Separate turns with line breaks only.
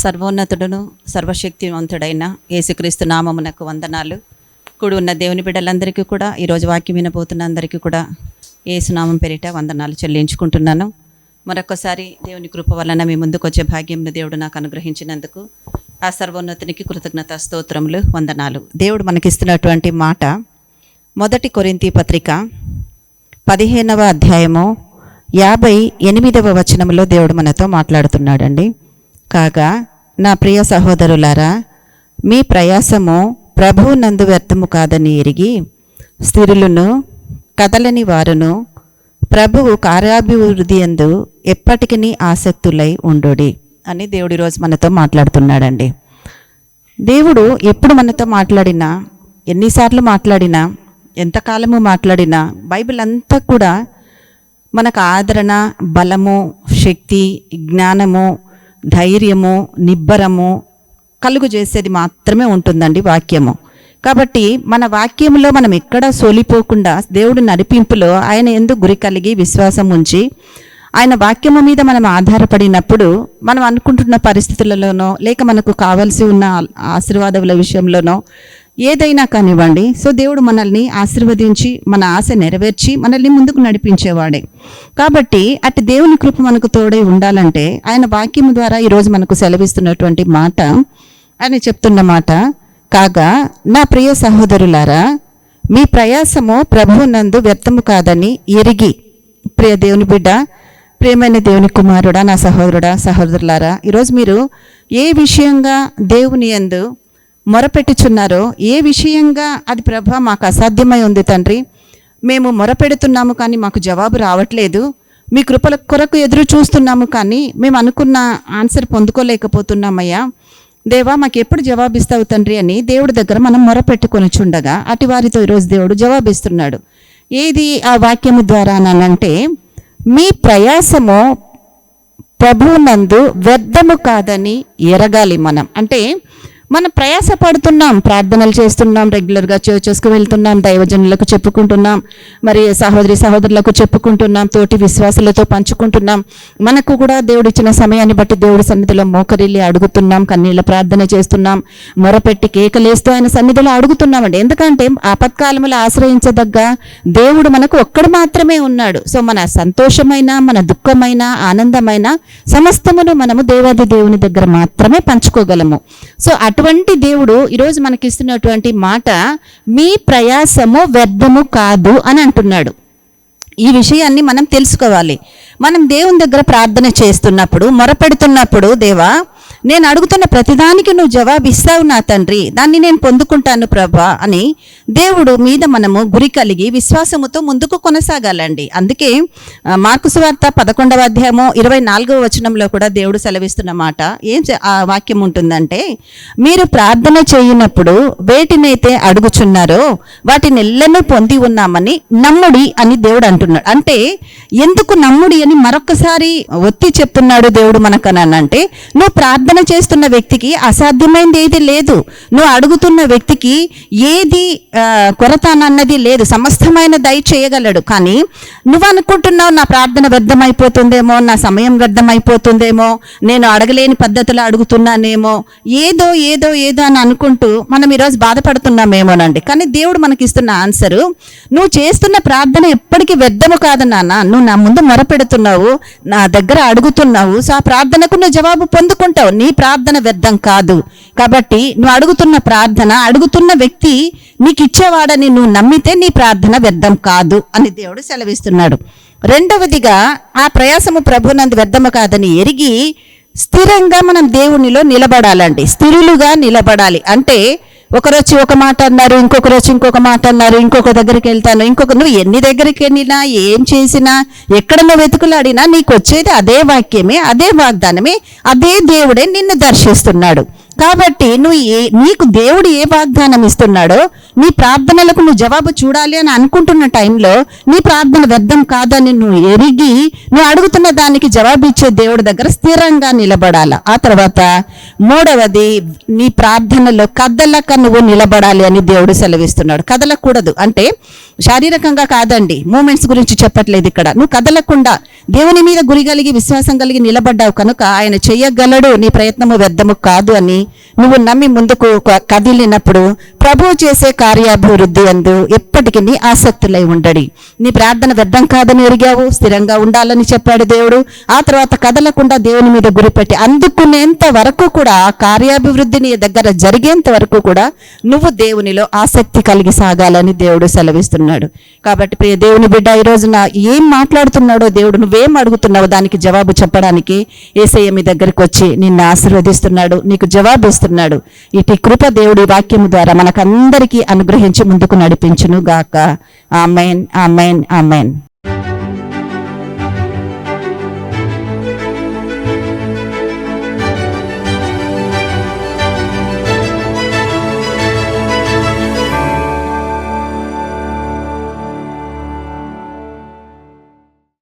సర్వోన్నతుడును సర్వశక్తివంతుడైన యేసుక్రీస్తు నామమునకు వందనాలు. కూడి ఉన్న దేవుని బిడ్డలందరికీ కూడా, ఈరోజు వాక్యం వినబోతున్న అందరికీ కూడా యేసునామం పేరిట వందనాలు చెల్లించుకుంటున్నాను. మరొకసారి దేవుని కృప వలన మీ ముందుకు వచ్చే భాగ్యంను దేవుడు నాకు అనుగ్రహించినందుకు ఆ సర్వోన్నతునికి కృతజ్ఞత స్తోత్రములు, వందనాలు. దేవుడు మనకిస్తున్నటువంటి మాట మొదటి కొరింథీ పత్రిక 15వ అధ్యాయము 58వ వచనంలో దేవుడు మనతో మాట్లాడుతున్నాడండి. కాగా నా ప్రియ సహోదరులారా, మీ ప్రయాసము ప్రభువు నందు వ్యర్థము కాదని ఎరిగి స్థిరులను కదలని వారును ప్రభువు కార్యాభివృద్ధి యందు ఎప్పటికీ ఆసక్తులై ఉండుడి అని దేవుడు ఈరోజు మనతో మాట్లాడుతున్నాడండి. దేవుడు ఎప్పుడు మనతో మాట్లాడినా, ఎన్నిసార్లు మాట్లాడినా, ఎంతకాలము మాట్లాడినా బైబిల్ అంతా కూడా మనకు ఆదరణ, బలము, శక్తి, జ్ఞానము, ధైర్యము, నిబ్బరము కలుగు చేసేది మాత్రమే ఉంటుందండి వాక్యము. కాబట్టి మన వాక్యంలో మనం ఎక్కడా సోలిపోకుండా దేవుడి నడిపింపులో ఆయన యందు గురి కలిగి విశ్వాసం ఉంచి ఆయన వాక్యము మీద మనం ఆధారపడినప్పుడు మనం అనుకుంటున్న పరిస్థితులలోనో లేక మనకు కావాల్సి ఉన్న ఆశీర్వాదాల విషయంలోనో ఏదైనా కానివ్వండి, సో దేవుడు మనల్ని ఆశీర్వదించి మన ఆశ నెరవేర్చి మనల్ని ముందుకు నడిపించేవాడే. కాబట్టి అటు దేవుని కృప మనకు తోడై ఉండాలంటే ఆయన వాక్యం ద్వారా ఈరోజు మనకు సెలవిస్తున్నటువంటి మాట, ఆయన చెప్తున్న మాట, కాగా నా ప్రియ సహోదరులారా, మీ ప్రయాసము ప్రభువు నందు వ్యర్థము కాదని ఎరిగి. ప్రియ దేవుని బిడ్డ, ప్రియమైన దేవుని కుమారుడా, నా సహోదరుడా, సహోదరులారా, ఈరోజు మీరు ఏ విషయంగా దేవుని యందు మొరపెట్టుచున్నారో, ఏ విషయంగా అది ప్రభా మాకు అసాధ్యమై ఉంది తండ్రి, మేము మొరపెడుతున్నాము కానీ మాకు జవాబు రావట్లేదు, మీ కృపల కొరకు ఎదురు చూస్తున్నాము కానీ మేము అనుకున్న ఆన్సర్ పొందుకోలేకపోతున్నామయ్యా, దేవా మాకు ఎప్పుడు జవాబిస్తావు తండ్రి అని దేవుడి దగ్గర మనం మొరపెట్టుకొని చుండగా అటు వారితో ఈరోజు దేవుడు జవాబిస్తున్నాడు. ఏది ఆ వాక్యము ద్వారా అనంటే, మీ ప్రయాసము ప్రభువునందు వ్యర్థము కాదని ఎరగాలి. మనం అంటే మనం ప్రయాసపడుతున్నాం, ప్రార్థనలు చేస్తున్నాం, రెగ్యులర్గా చర్చెస్కి వెళ్తున్నాం, దైవజనులకు చెప్పుకుంటున్నాం, మరి సహోదరులకు చెప్పుకుంటున్నాం, తోటి విశ్వాసులతో పంచుకుంటున్నాం, మనకు కూడా దేవుడు ఇచ్చిన సమయాన్ని బట్టి దేవుడి సన్నిధిలో మోకరిల్లి అడుగుతున్నాం, కన్నీళ్ళ ప్రార్థన చేస్తున్నాం, మొరపెట్టి కేకలేస్తూ ఆయన సన్నిధిలో అడుగుతున్నామండి. ఎందుకంటే ఆపత్కాలంలో ఆశ్రయించదగ్గ దేవుడు మనకు ఒక్కడు మాత్రమే ఉన్నాడు. సో మన సంతోషమైన, మన దుఃఖమైన, ఆనందమైన సమస్తమును మనము దేవాది దేవుని దగ్గర మాత్రమే పంచుకోగలము. సో అటువంటి దేవుడు ఈరోజు మనకిస్తున్నటువంటి మాట, మీ ప్రయాసము వ్యర్థము కాదు అని అంటున్నాడు. ఈ విషయాన్ని మనం తెలుసుకోవాలి. మనం దేవుని దగ్గర ప్రార్థన చేస్తున్నప్పుడు, మొరపెడుతున్నప్పుడు, దేవా నేను అడుగుతున్న ప్రతిదానికి నువ్వు జవాబు ఇస్తావు నా తండ్రి, దాన్ని నేను పొందుకుంటాను ప్రభా అని దేవుడు మీద మనము గురి కలిగి విశ్వాసముతో ముందుకు కొనసాగాలండి. అందుకే మార్కు సువార్త 11వ అధ్యాయము 24వ వచనంలో కూడా దేవుడు సెలవిస్తున్న మాట ఆ వాక్యం ఉంటుందంటే, మీరు ప్రార్థన చేయనప్పుడు వేటినైతే అడుగుచున్నారో వాటిని ఎల్లను పొంది ఉన్నామని నమ్ముడి అని దేవుడు అంటున్నాడు. అంటే ఎందుకు నమ్ముడి అని మరొకసారి ఒత్తి చెప్తున్నాడు దేవుడు మనకనంటే, నువ్వు ప్రార్థన చేస్తున్న వ్యక్తికి అసాధ్యమైనది ఏది లేదు, నువ్వు అడుగుతున్న వ్యక్తికి ఏది కొరత అన్నది లేదు, సమస్తమైన దయ చేయగలడు. కానీ నువ్వు అనుకుంటున్నావు నా ప్రార్థన వ్యర్థమైపోతుందేమో, నా సమయం వ్యర్థమైపోతుందేమో, నేను అడగలేని పద్ధతిలో అడుగుతున్నానేమో, ఏదో ఏదో ఏదో అని అనుకుంటూ మనం ఈరోజు బాధపడుతున్నామేమోనండి. కానీ దేవుడు మనకిస్తున్న ఆన్సరు, నువ్వు చేస్తున్న ప్రార్థన ఎప్పటికీ వ్యర్థము కాదు నాన్న, నువ్వు నా ముందు మొరపెడుతున్నావు, నా దగ్గర అడుగుతున్నావు, సో ఆ ప్రార్థనకు నువ్వు జవాబు పొందుకుంటావు, నీ ప్రార్థన వ్యర్థం కాదు. కాబట్టి నువ్వు అడుగుతున్న ప్రార్థన, అడుగుతున్న వ్యక్తి నీకు ఇచ్చేవాడని నువ్వు నమ్మితే నీ ప్రార్థన వ్యర్థం కాదు అని దేవుడు సెలవిస్తున్నాడు. రెండవదిగా, ఆ ప్రయాసము ప్రభునందు వ్యర్థము కాదని ఎరిగి స్థిరంగా మనం దేవునిలో నిలబడాలండి. స్థిరులుగా నిలబడాలి అంటే, ఒకరొచ్చి ఒక మాట అన్నారు, ఇంకొకరు వచ్చి ఇంకొక మాట అన్నారు, ఇంకొక దగ్గరికి వెళ్తాను, నువ్వు ఎన్ని దగ్గరికి వెళ్ళినా, ఏం చేసినా, ఎక్కడ నువ్వు వెతుకులాడినా నీకు వచ్చేది అదే వాక్యమే, అదే వాగ్దానమే, అదే దేవుడే నిన్ను దర్శిస్తున్నాడు. కాబట్టి నీకు దేవుడు ఏ వాగ్దానం ఇస్తున్నాడో, నీ ప్రార్థనలకు నువ్వు జవాబు చూడాలి అని అనుకుంటున్న టైంలో నీ ప్రార్థన వ్యర్థం కాదని నువ్వు ఎరిగి నువ్వు అడుగుతున్న దానికి జవాబు ఇచ్చే దేవుడి దగ్గర స్థిరంగా నిలబడాలి. ఆ తర్వాత మూడవది, నీ ప్రార్థనలో కదలక నువ్వు నిలబడాలి అని దేవుడు సెలవిస్తున్నాడు. కదలకూడదు అంటే శారీరకంగా కాదండి, మూమెంట్స్ గురించి చెప్పట్లేదు ఇక్కడ. నువ్వు కదలకుండా దేవుని మీద గురి కలిగి విశ్వాసం కలిగి నిలబడ్డావు కనుక ఆయన చెయ్యగలడు, నీ ప్రయత్నము వ్యర్థము కాదు అని నువ్వు నమ్మి ముందుకు కదిలినప్పుడు ప్రభువు చేసే కార్యాభివృద్ధి అందు ఎప్పటికీ నీ ఆసక్తులై ఉండడి. నీ ప్రార్థన వ్యర్థం కాదని ఎరిగావు, స్థిరంగా ఉండాలని చెప్పాడు దేవుడు. ఆ తర్వాత కదలకుండా దేవుని మీద గురిపెట్టి అందుకునేంత వరకు కూడా, ఆ కార్యాభివృద్ధి నీ దగ్గర జరిగేంత వరకు కూడా నువ్వు దేవునిలో ఆసక్తి కలిగి సాగాలని దేవుడు సెలవిస్తున్నాడు. కాబట్టి ప్రియ దేవుని బిడ్డ, ఈ రోజున ఏం మాట్లాడుతున్నాడో దేవుడు, నువ్వేం అడుగుతున్నావో దానికి జవాబు చెప్పడానికి యేసయ్య మీ దగ్గరికి వచ్చి నిన్ను ఆశీర్వదిస్తున్నాడు, నీకు జవాబు ఇస్తున్నాడు. ఇటు కృప దేవుడి వాక్యము ద్వారా మనకందరికీ అనుగ్రహించి ముందుకు నడిపించును గాక. ఆమేన్, ఆమేన్, ఆమేన్.